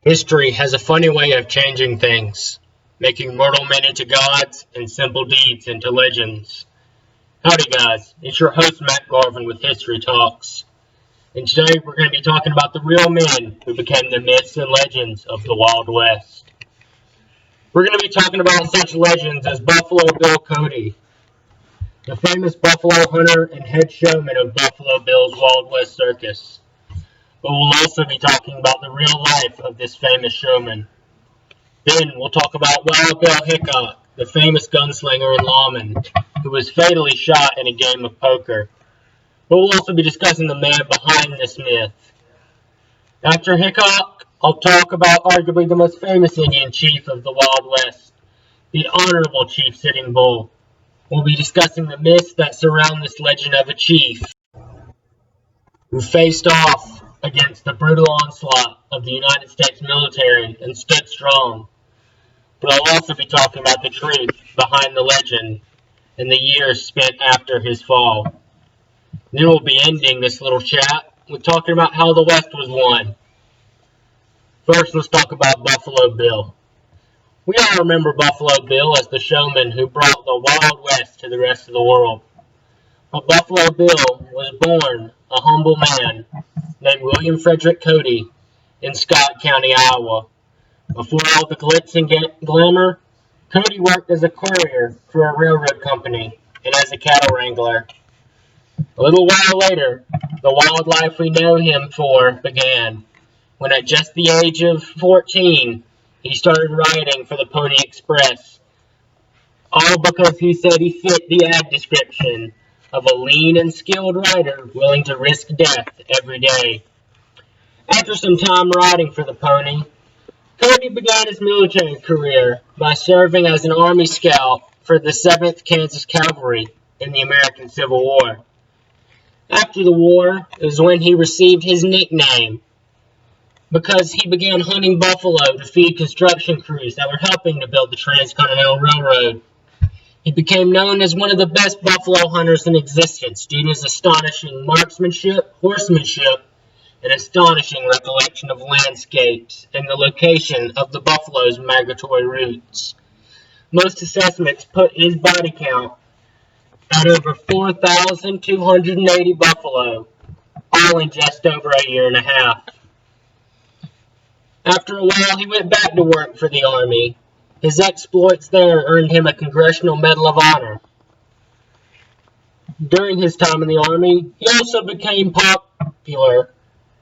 History has a funny way of changing things, making mortal men into gods and simple deeds into legends. Howdy guys, it's your host Matt Garvin with History Talks, and today we're going to be talking about the real men who became the myths and legends of the Wild West. We're going to be talking about such legends as Buffalo Bill Cody, the famous buffalo hunter and head showman of Buffalo Bill's Wild West Circus. But we'll also be talking about the real life of this famous showman. Then we'll talk about Wild Bill Hickok, the famous gunslinger and lawman, who was fatally shot in a game of poker. But we'll also be discussing the man behind this myth. After Hickok, I'll talk about arguably the most famous Indian chief of the Wild West, the Honorable Chief Sitting Bull. We'll be discussing the myths that surround this legend of a chief who faced off against the brutal onslaught of the United States military and stood strong. But I'll also be talking about the truth behind the legend and the years spent after his fall. Then we'll be ending this little chat with talking about how the West was won. First, let's talk about Buffalo Bill. We all remember Buffalo Bill as the showman who brought the Wild West to the rest of the world. But Buffalo Bill was born a humble man named William Frederick Cody in Scott County, Iowa. Before all the glitz and glamour, Cody worked as a courier for a railroad company and as a cattle wrangler. A little while later, the wild life we know him for began, when at just the age of 14, he started riding for the Pony Express, all because he said he fit the ad description of a lean and skilled rider willing to risk death every day. After some time riding for the pony, Cody began his military career by serving as an Army scout for the 7th Kansas Cavalry in the American Civil War. After the war is when he received his nickname, because he began hunting buffalo to feed construction crews that were helping to build the Transcontinental Railroad. He became known as one of the best buffalo hunters in existence due to his astonishing marksmanship, horsemanship, and astonishing recollection of landscapes and the location of the buffalo's migratory routes. Most assessments put his body count at over 4,280 buffalo, all in just over a year and a half. After a while, he went back to work for the Army. His exploits there earned him a Congressional Medal of Honor. During his time in the Army, he also became popular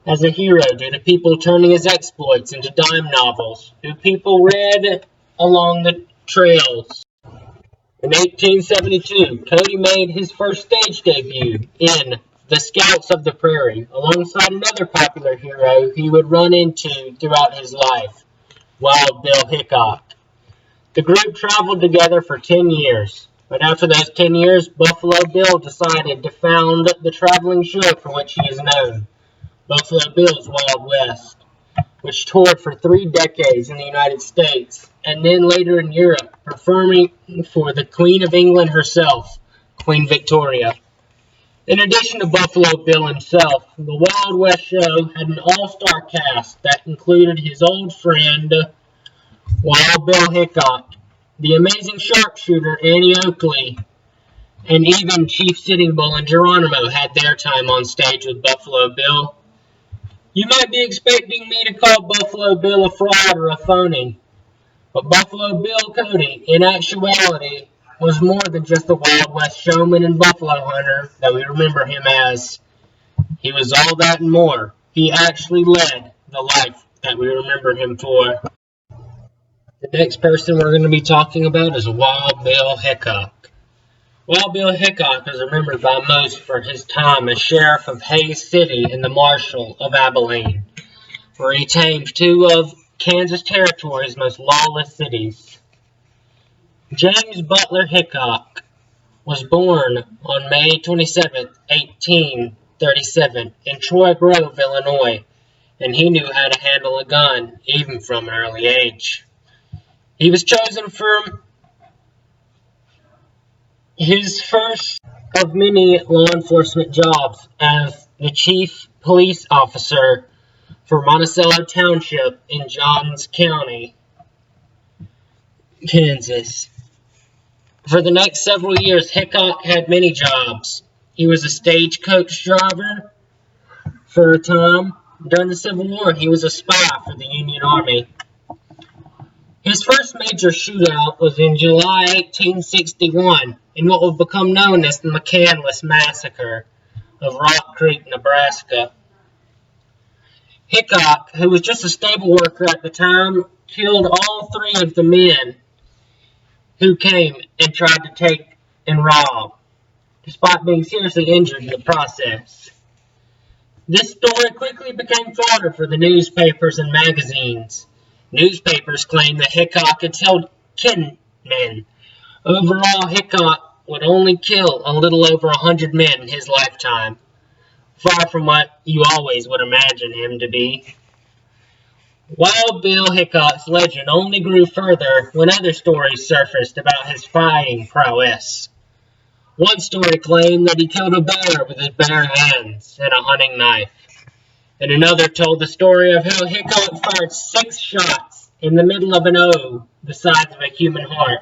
as a hero due to people turning his exploits into dime novels, who people read along the trails. In 1872, Cody made his first stage debut in The Scouts of the Prairie, alongside another popular hero he would run into throughout his life, Wild Bill Hickok. The group traveled together for 10 years, but after those 10 years, Buffalo Bill decided to found the traveling show for which he is known, Buffalo Bill's Wild West, which toured for 3 decades in the United States, and then later in Europe, performing for the Queen of England herself, Queen Victoria. In addition to Buffalo Bill himself, the Wild West show had an all-star cast that included his old friend, Wild Bill Hickok, the amazing sharpshooter Annie Oakley, and even Chief Sitting Bull and Geronimo had their time on stage with Buffalo Bill. You might be expecting me to call Buffalo Bill a fraud or a phony, but Buffalo Bill Cody, in actuality, was more than just the Wild West showman and buffalo hunter that we remember him as. He was all that and more. He actually led the life that we remember him for. The next person we're going to be talking about is Wild Bill Hickok. Wild Bill Hickok is remembered by most for his time as sheriff of Hays City and the marshal of Abilene, where he tamed 2 of Kansas Territory's most lawless cities. James Butler Hickok was born on May 27, 1837, in Troy Grove, Illinois, and he knew how to handle a gun, even from an early age. He was chosen for his first of many law enforcement jobs as the chief police officer for Monticello Township in Johns County, Kansas. For the next several years, Hickok had many jobs. He was a stagecoach driver for a time. During the Civil War, he was a spy for the Union Army. His first major shootout was in July 1861 in what would become known as the McCandless Massacre of Rock Creek, Nebraska. Hickok, who was just a stable worker at the time, killed all three of the men who came and tried to take and rob, despite being seriously injured in the process. This story quickly became fodder for the newspapers and magazines. Newspapers claimed that Hickok had killed 10 men. Overall, Hickok would only kill a little over 100 men in his lifetime, far from what you always would imagine him to be. Wild Bill Hickok's legend only grew further when other stories surfaced about his fighting prowess. One story claimed that he killed a bear with his bare hands and a hunting knife, and another told the story of how Hickok fired 6 shots in the middle of an O the size of a human heart,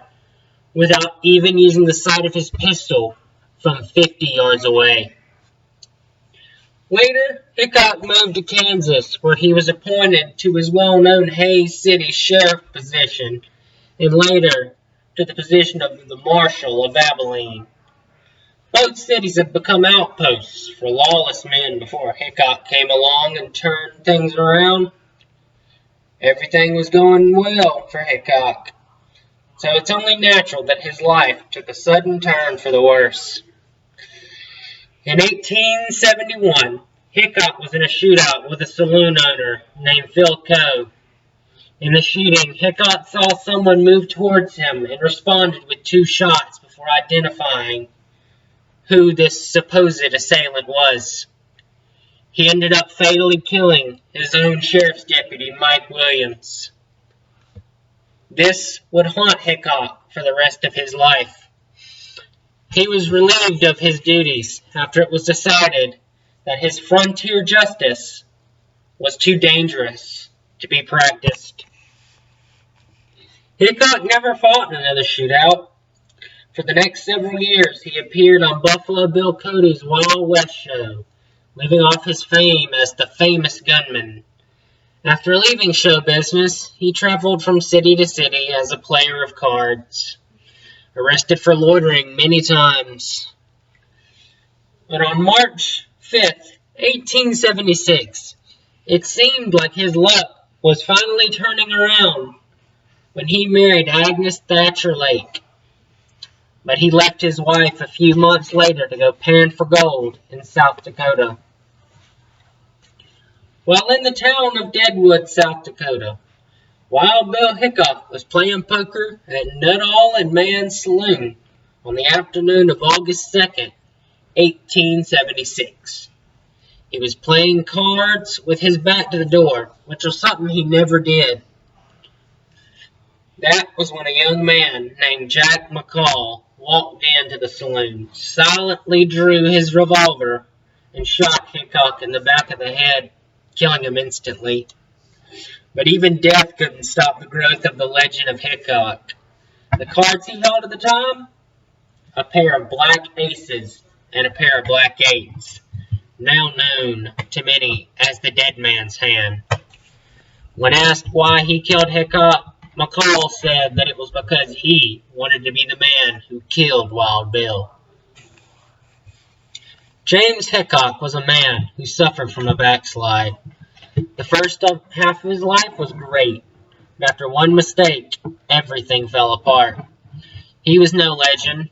without even using the sight of his pistol from 50 yards away. Later, Hickok moved to Kansas, where he was appointed to his well-known Hays City sheriff position, and later to the position of the Marshal of Abilene. Both cities had become outposts for lawless men before Hickok came along and turned things around. Everything was going well for Hickok, so it's only natural that his life took a sudden turn for the worse. In 1871, Hickok was in a shootout with a saloon owner named Phil Coe. In the shooting, Hickok saw someone move towards him and responded with 2 shots before identifying who this supposed assailant was. He ended up fatally killing his own sheriff's deputy, Mike Williams. This would haunt Hickok for the rest of his life. He was relieved of his duties after it was decided that his frontier justice was too dangerous to be practiced. Hickok never fought in another shootout. For the next several years, he appeared on Buffalo Bill Cody's Wild West show, living off his fame as the famous gunman. After leaving show business, he traveled from city to city as a player of cards, arrested for loitering many times. But on March 5th, 1876, it seemed like his luck was finally turning around when he married Agnes Thatcher Lake. But he left his wife a few months later to go pan for gold in South Dakota. While in the town of Deadwood, South Dakota, Wild Bill Hickok was playing poker at Nuttall and Mann's Saloon on the afternoon of August 2nd, 1876. He was playing cards with his back to the door, which was something he never did. That was when a young man named Jack McCall walked into the saloon, silently drew his revolver, and shot Hickok in the back of the head, killing him instantly. But even death couldn't stop the growth of the legend of Hickok. The cards he held at the time? A pair of black aces and a pair of black eights, now known to many as the Dead Man's Hand. When asked why he killed Hickok, McCall said that it was because he wanted to be the man who killed Wild Bill. James Hickok was a man who suffered from a backslide. The first half of his life was great, but after one mistake, everything fell apart. He was no legend.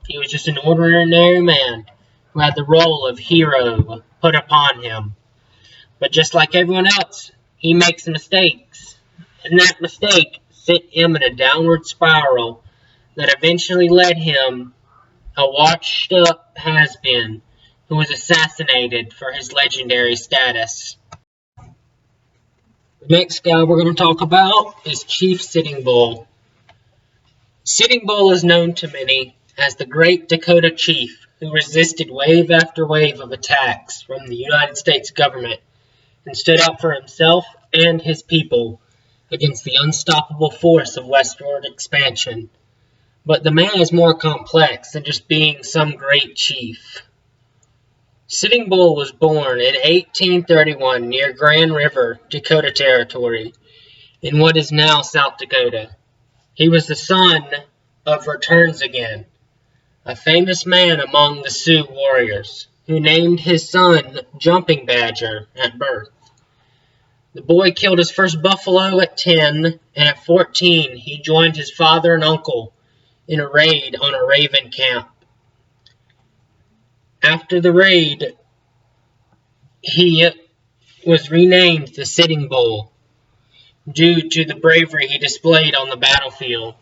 He was just an ordinary man who had the role of hero put upon him. But just like everyone else, he makes mistakes, and that mistake sent him in a downward spiral that eventually led him a washed-up has-been who was assassinated for his legendary status. The next guy we're going to talk about is Chief Sitting Bull. Sitting Bull is known to many as the Great Dakota Chief who resisted wave after wave of attacks from the United States government and stood up for himself and his people against the unstoppable force of westward expansion. But the man is more complex than just being some great chief. Sitting Bull was born in 1831 near Grand River, Dakota Territory, in what is now South Dakota. He was the son of Returns Again, a famous man among the Sioux warriors, who named his son Jumping Badger at birth. The boy killed his first buffalo at 10, and at 14 he joined his father and uncle in a raid on a raven camp. After the raid, he was renamed the Sitting Bull due to the bravery he displayed on the battlefield.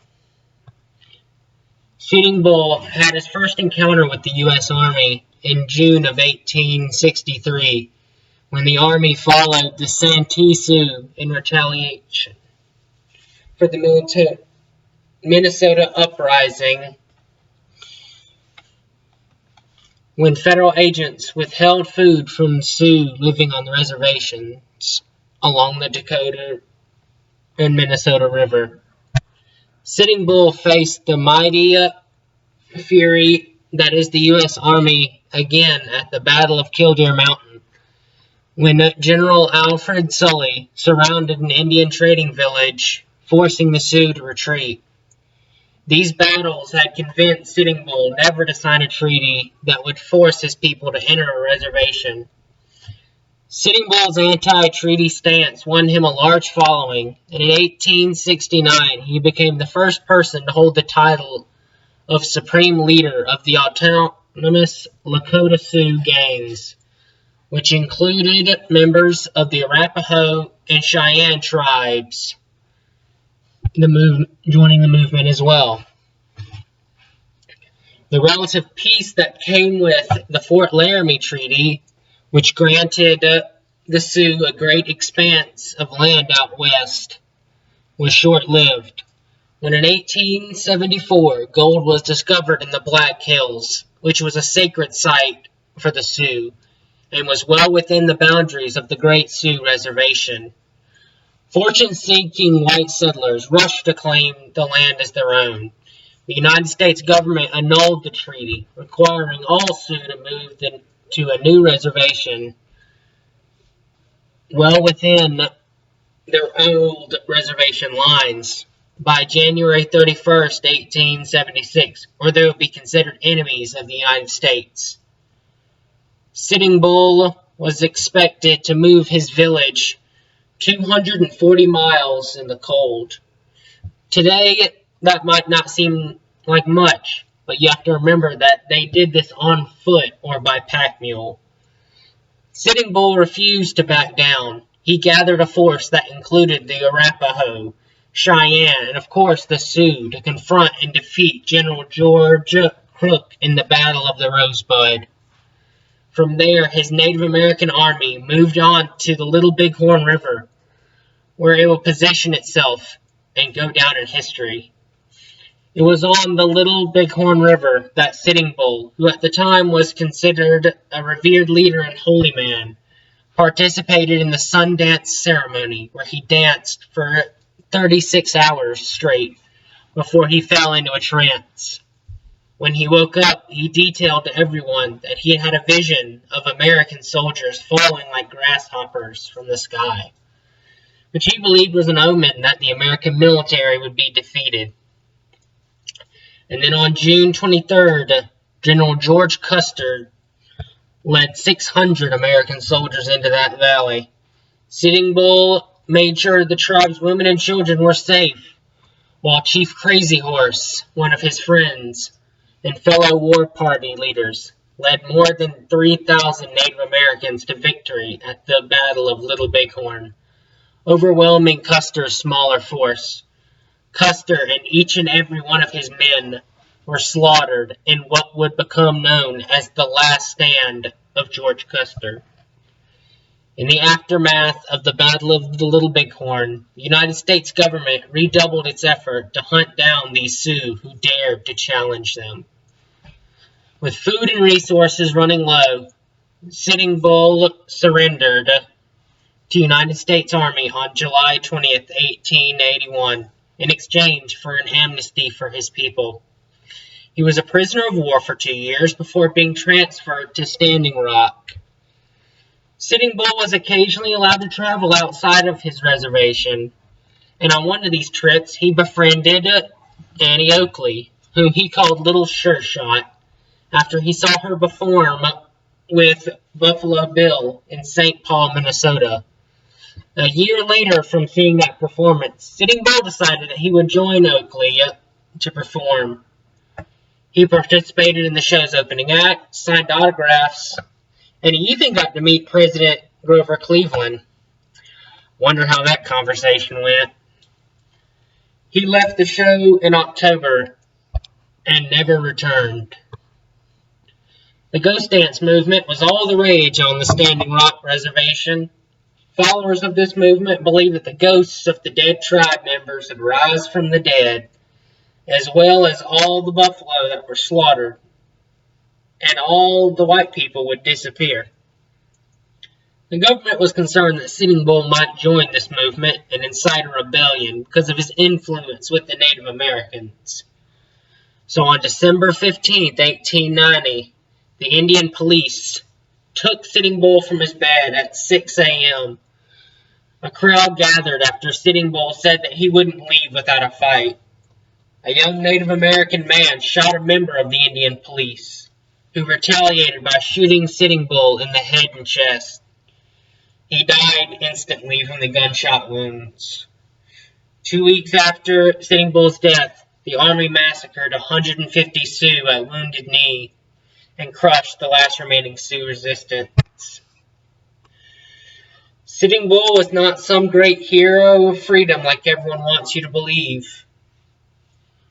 Sitting Bull had his first encounter with the U.S. Army in June of 1863, when the Army followed the Santee Sioux in retaliation for the Minnesota Uprising, when federal agents withheld food from Sioux living on the reservations along the Dakota and Minnesota River. Sitting Bull faced the mighty fury that is the U.S. Army again at the Battle of Killdeer Mountain, when General Alfred Sully surrounded an Indian trading village, forcing the Sioux to retreat. These battles had convinced Sitting Bull never to sign a treaty that would force his people to enter a reservation. Sitting Bull's anti-treaty stance won him a large following, and in 1869 he became the first person to hold the title of Supreme Leader of the autonomous Lakota Sioux gangs, which included members of the Arapaho and Cheyenne tribes joining the movement as well. The relative peace that came with the Fort Laramie Treaty, which granted the Sioux a great expanse of land out west, was short-lived. When in 1874 gold was discovered in the Black Hills, which was a sacred site for the Sioux, and was well within the boundaries of the Great Sioux Reservation, fortune-seeking white settlers rushed to claim the land as their own. The United States government annulled the treaty, requiring all Sioux to move to a new reservation well within their old reservation lines by January 31st, 1876, or they would be considered enemies of the United States. Sitting Bull was expected to move his village 240 miles in the cold. Today, that might not seem like much, but you have to remember that they did this on foot or by pack mule. Sitting Bull refused to back down. He gathered a force that included the Arapaho, Cheyenne, and of course the Sioux to confront and defeat General George Crook in the Battle of the Rosebud. From there, his Native American army moved on to the Little Bighorn River, where it will position itself and go down in history. It was on the Little Bighorn River that Sitting Bull, who at the time was considered a revered leader and holy man, participated in the Sundance ceremony, where he danced for 36 hours straight before he fell into a trance. When he woke up, he detailed to everyone that he had a vision of American soldiers falling like grasshoppers from the sky, which he believed was an omen that the American military would be defeated. And then on June 23rd, General George Custer led 600 American soldiers into that valley. Sitting Bull made sure the tribe's women and children were safe, while Chief Crazy Horse, one of his friends, and fellow war party leaders, led more than 3,000 Native Americans to victory at the Battle of Little Bighorn, overwhelming Custer's smaller force. Custer and each and every one of his men were slaughtered in what would become known as the last stand of George Custer. In the aftermath of the Battle of the Little Bighorn, the United States government redoubled its effort to hunt down these Sioux who dared to challenge them. With food and resources running low, Sitting Bull surrendered to United States Army on July 20th, 1881, in exchange for an amnesty for his people. He was a prisoner of war for 2 years before being transferred to Standing Rock. Sitting Bull was occasionally allowed to travel outside of his reservation, and on one of these trips he befriended Annie Oakley, whom he called Little Sure Shot, after he saw her perform with Buffalo Bill in St. Paul, Minnesota. A year later from seeing that performance, Sitting Bull decided that he would join Oakley to perform. He participated in the show's opening act, signed autographs, and he even got to meet President Grover Cleveland. Wonder how that conversation went. He left the show in October and never returned. The ghost dance movement was all the rage on the Standing Rock Reservation. Followers of this movement believed that the ghosts of the dead tribe members would rise from the dead, as well as all the buffalo that were slaughtered, and all the white people would disappear. The government was concerned that Sitting Bull might join this movement and incite a rebellion because of his influence with the Native Americans. So on December 15, 1890, the Indian police took Sitting Bull from his bed at 6 a.m. A crowd gathered after Sitting Bull said that he wouldn't leave without a fight. A young Native American man shot a member of the Indian police, who retaliated by shooting Sitting Bull in the head and chest. He died instantly from the gunshot wounds. 2 weeks after Sitting Bull's death, the Army massacred 150 Sioux at Wounded Knee and crushed the last remaining Sioux resistance. Sitting Bull was not some great hero of freedom like everyone wants you to believe.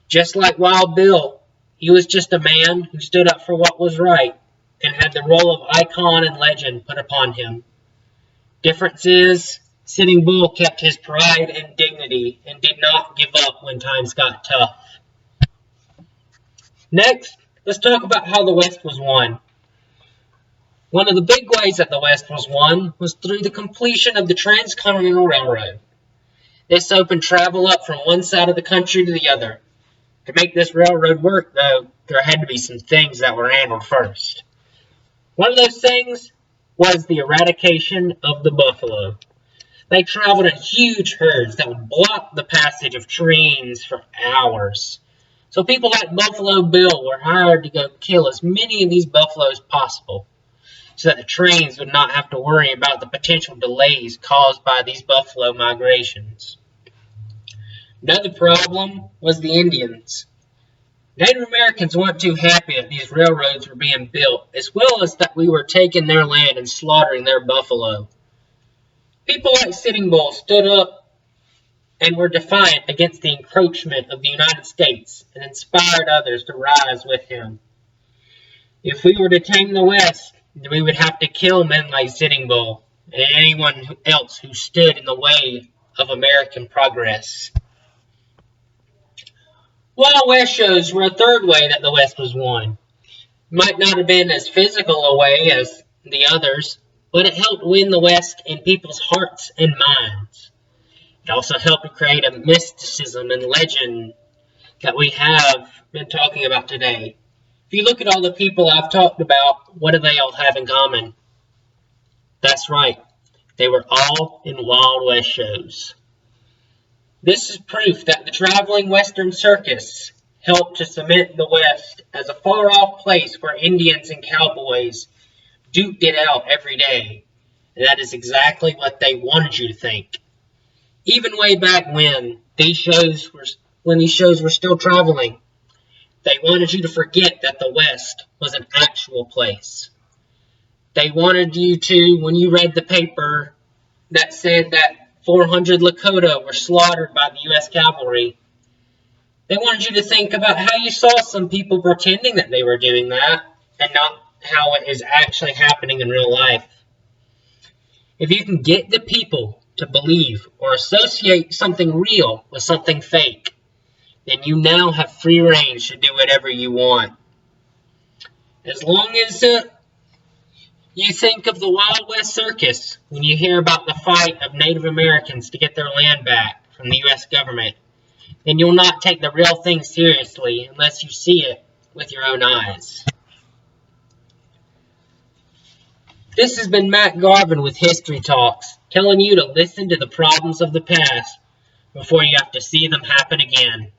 Just like Wild Bill, he was just a man who stood up for what was right and had the role of icon and legend put upon him. Difference is, Sitting Bull kept his pride and dignity and did not give up when times got tough. Next, let's talk about how the West was won. One of the big ways that the West was won was through the completion of the Transcontinental Railroad. This opened travel up from one side of the country to the other. To make this railroad work, though, there had to be some things that were handled first. One of those things was the eradication of the buffalo. They traveled in huge herds that would block the passage of trains for hours. So people like Buffalo Bill were hired to go kill as many of these buffaloes as possible, so that the trains would not have to worry about the potential delays caused by these buffalo migrations. Another problem was the Indians. Native Americans weren't too happy that these railroads were being built, as well as that we were taking their land and slaughtering their buffalo. People like Sitting Bull stood up and were defiant against the encroachment of the United States and inspired others to rise with him. If we were to tame the West, we would have to kill men like Sitting Bull and anyone else who stood in the way of American progress. Wild West shows were a third way that the West was won. It might not have been as physical a way as the others, but it helped win the West in people's hearts and minds. It also helped to create a mysticism and legend that we have been talking about today. If you look at all the people I've talked about, what do they all have in common? That's right, they were all in Wild West shows. This is proof that the traveling Western circus helped to cement the West as a far-off place where Indians and cowboys duked it out every day. And that is exactly what they wanted you to think. Even way back when these shows were still traveling, they wanted you to forget that the West was an actual place. They wanted you to, when you read the paper that said that 400 Lakota were slaughtered by the U.S. cavalry, they wanted you to think about how you saw some people pretending that they were doing that and not how it is actually happening in real life. If you can get the people to believe or associate something real with something fake, then you now have free range to do whatever you want. As long as You think of the Wild West Circus when you hear about the fight of Native Americans to get their land back from the U.S. government, then you'll not take the real thing seriously unless you see it with your own eyes. This has been Matt Garvin with History Talks, telling you to listen to the problems of the past before you have to see them happen again.